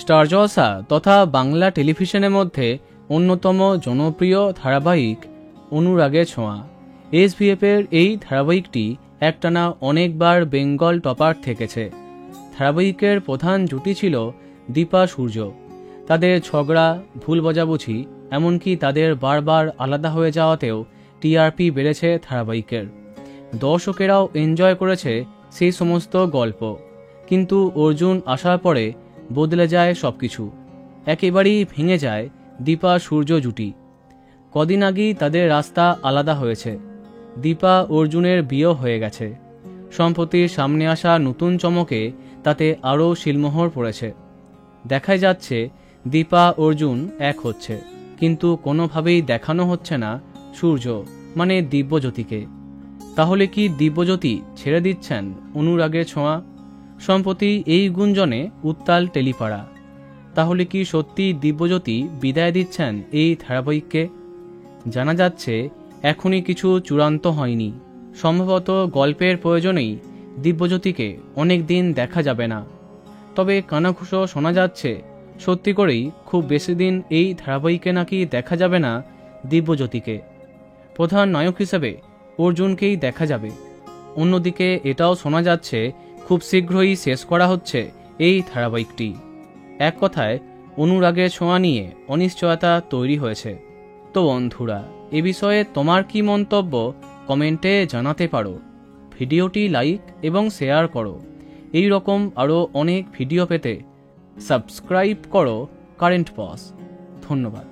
Star জলসা তথা বাংলা টেলিভিশনের মধ্যে অন্যতম জনপ্রিয় ধারাবাহিক অনুরাগের ছোঁয়া। এসভিএফের এই ধারাবাহিকটি একটানা অনেকবার বেঙ্গল টপার থেকেছে। ধারাবাহিকের প্রধান জুটি ছিল দীপা সূর্য। তাদের ঝগড়া, ভুল বোঝাবুঝি, এমনকি তাদের বারবার আলাদা হয়ে যাওয়াতেও টিআরপি বেড়েছে ধারাবাহিকের। দর্শকেরাও এনজয় করেছে সেই সমস্ত গল্প। কিন্তু অর্জুন আসার পরে বদলে যায় সবকিছু। একেবারেই ভেঙে যায় দীপা সূর্য জুটি। কদিন আগেই তাদের রাস্তা আলাদা হয়েছে। দীপা অর্জুনের বিয়ে হয়ে গেছে। সম্প্রতি সামনে আসা নতুন চমকে তাতে আরও শিলমোহর পড়েছে। দেখা যাচ্ছে দীপা অর্জুন এক হচ্ছে, কিন্তু কোনোভাবেই দেখানো হচ্ছে না সূর্য মানে দিব্যজ্যোতিকে। তাহলে কি দিব্যজ্যোতি ছেড়ে দিচ্ছেন অনুরাগের ছোঁয়া? সম্প্রতি এই গুঞ্জনে উত্তাল টেলিপাড়া। তাহলে কি সত্যি দিব্যজ্যোতি বিদায় দিচ্ছেন এই ধারাবাহিককে? জানা যাচ্ছে এখনই কিছু চূড়ান্ত হয়নি। সম্ভবত গল্পের প্রয়োজনেই দিব্যজ্যোতিকে অনেক দিন দেখা যাবে না। তবে কানাঘুষো শোনা যাচ্ছে সত্যি করেই খুব বেশি দিন এই ধারাবাহিকে নাকি দেখা যাবে না দিব্যজ্যোতিকে। প্রধান নায়ক হিসেবে অর্জুনকেই দেখা যাবে। অন্যদিকে এটাও শোনা যাচ্ছে খুব শীঘ্রই শেষ করা হচ্ছে এই ধারাবাহিকটি। এক কথায় অনুরাগের ছোঁয়া নিয়ে অনিশ্চয়তা তৈরি হয়েছে। তো বন্ধুরা, এ বিষয়ে তোমার কি মন্তব্য কমেন্টে জানাতে পারো। ভিডিওটি লাইক এবং শেয়ার করো। এই রকম আরও অনেক ভিডিও পেতে সাবস্ক্রাইব করো কারেন্ট পজ। ধন্যবাদ।